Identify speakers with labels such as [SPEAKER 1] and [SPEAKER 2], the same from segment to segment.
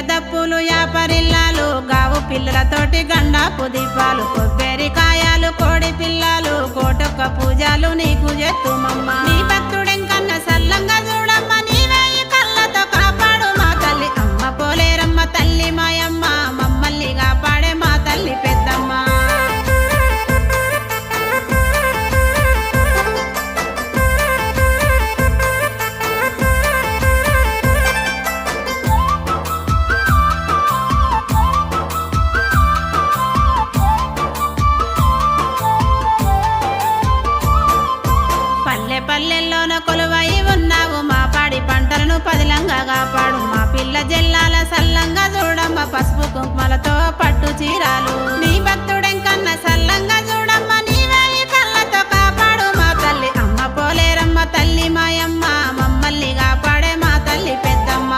[SPEAKER 1] దప్పులు యాపరిల్లాలు గావు పిల్లలతోటి గండాపు దీపాలు కొబ్బరికాయలు కోడి పిల్లలు కోటొక్క పూజలు నీకు చేస్తుమమ్మ నీ భక్తుడెంకన్న సల్లంగా చూడమ్మ నీవే ఈ కళ్ళతో కాపాడు మా తల్లి అమ్మ పోలేరమ్మ తల్లి మాయమ్మ మమ్మల్ని కాపాడే మా తల్లి పెద్దమ్మ పల్లెల్లోన కొలువై ఉన్నావు మా పాడి పంటలను పదిలంగా కాపాడు మా పిల్ల జల్లాల సల్లంగా చూడమ్మ పసుపు కుంకుమలతో పట్టు చీరాలు నీ భక్తుడెంకన్న సల్లంగా చూడమ్మ నీవే ఈ కళ్ళతో కాపాడు మా తల్లి అమ్మ పోలేరమ్మ తల్లి మాయమ్మ మమ్మల్ని కాపాడే మా తల్లి పెద్దమ్మ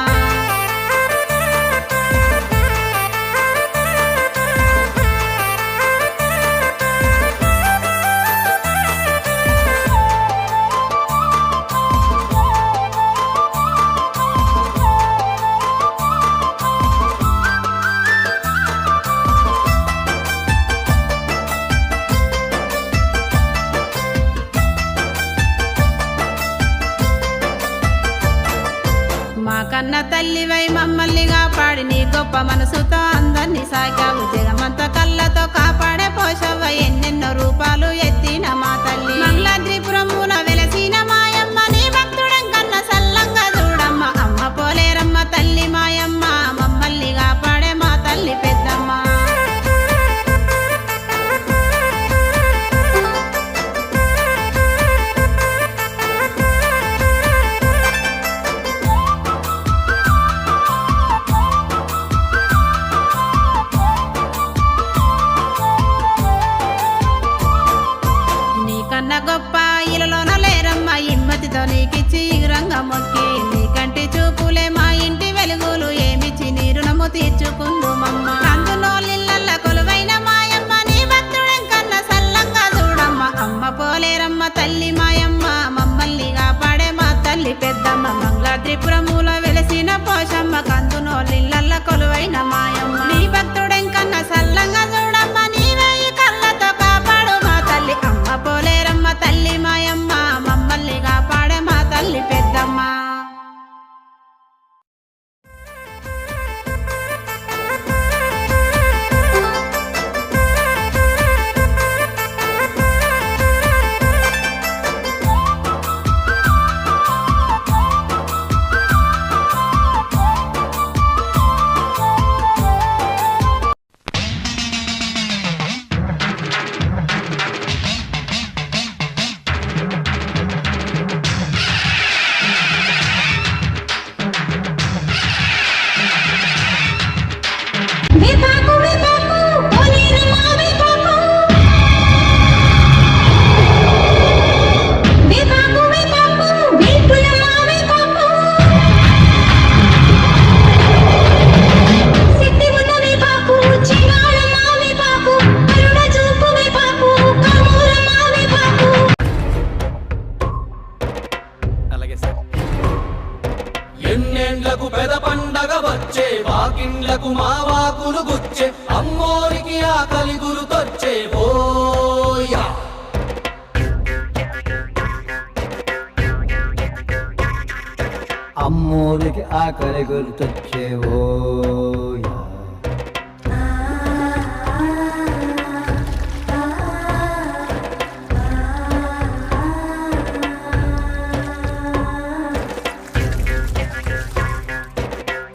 [SPEAKER 1] కన్న తల్లివై మమ్మల్ని కాపాడి నీ గొప్ప మనసుతో అందరినీ సాగావు జగమంత కళ్ళతో కాపాడే పోషవ్వ ఎన్నెన్నో రూపాలు ఎత్తిన మా తల్లి మంగళాద్రిపురమున వెలసిన మాయమ్మ నీ భక్తుడెంకన్న సల్లంగా చూడమ్మ అమ్మ పోలేరమ్మ తల్లి మాయమ్మ మమ్మల్ని కాపాడే మా తల్లి పెద్దమ్మ గొప్ప ఇలలోన లేరమ్మ ఇమ్మతితో నీకిచ్చి ఇగురంగా మొక్కి నీ కంటి చూపులే మా ఇంటి వెలుగులు ఏమిచ్చి నీ రుణము తీర్చుకుందుమమ్మ అందునోళ్ళ కొలువైన మాయమ్మ నీ భక్తుడెంకన్న సల్లంగా చూడమ్మ అమ్మ పోలేరమ్మ తల్లి మాయమ్మ మమ్మల్ని కాపాడే మా తల్లి పెద్దమ్మ మంగళాద్రిపురములో వెలసిన పోషమ్మ కందునోళ్ళ కొలువైన మాయమ్మ నీ భక్తుడెంకన్న సల్లంగా చూడమ్మ నీవే ఈ కళ్ళతో కాపాడు మా తల్లి అమ్మ పోలేరమ్మ తల్లి మాయమ్మ మమ్మల్ని కాపాడే మా తల్లి పెద్దమ్మ
[SPEAKER 2] ఎన్నెండ్లకు పెద పండగ వచ్చే వాకిండ్లకు మా వాకులు గుచ్చే అమ్మోరికి ఆకలి గురుతొచ్చే ఓయా
[SPEAKER 3] అమ్మోరికి ఆకలి గుర్తొచ్చే ఓయా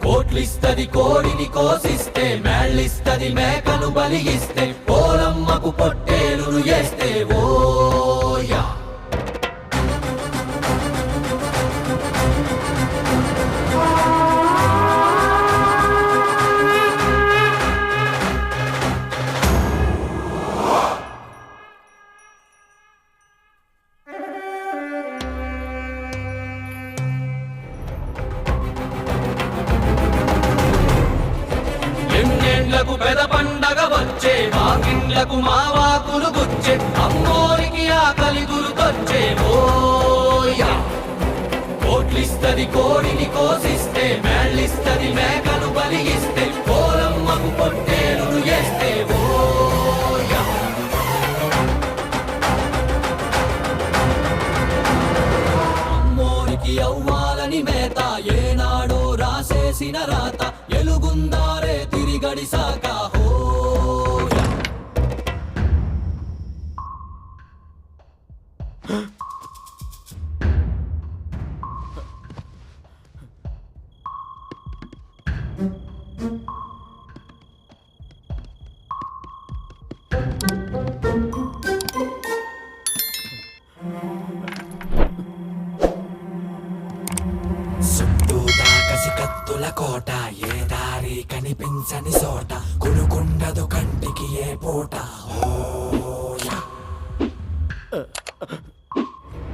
[SPEAKER 2] కోట్లిస్తది కోడిని కోసిస్తే మేళ్ళిస్తది మేకను బలిగిస్తే పోలమ్మకు పొట్టేలును చేస్తే ఓయా పెద పండగ వచ్చే వాకిండ్లకు మా వాకులు గుచ్చే అమ్మోరికి ఆకలి గురుతొచ్చే ఓయా కోట్లిస్తది కోడిని కోసిస్తే మేళ్ళిస్తది మేకను బలిగిస్తే పోలమ్మకు పొట్టేలును
[SPEAKER 4] శక్తుల కోట ఏ దారి కనిపించని చోట కునుకుండదు కంటికి ఏ పూట ఓ యా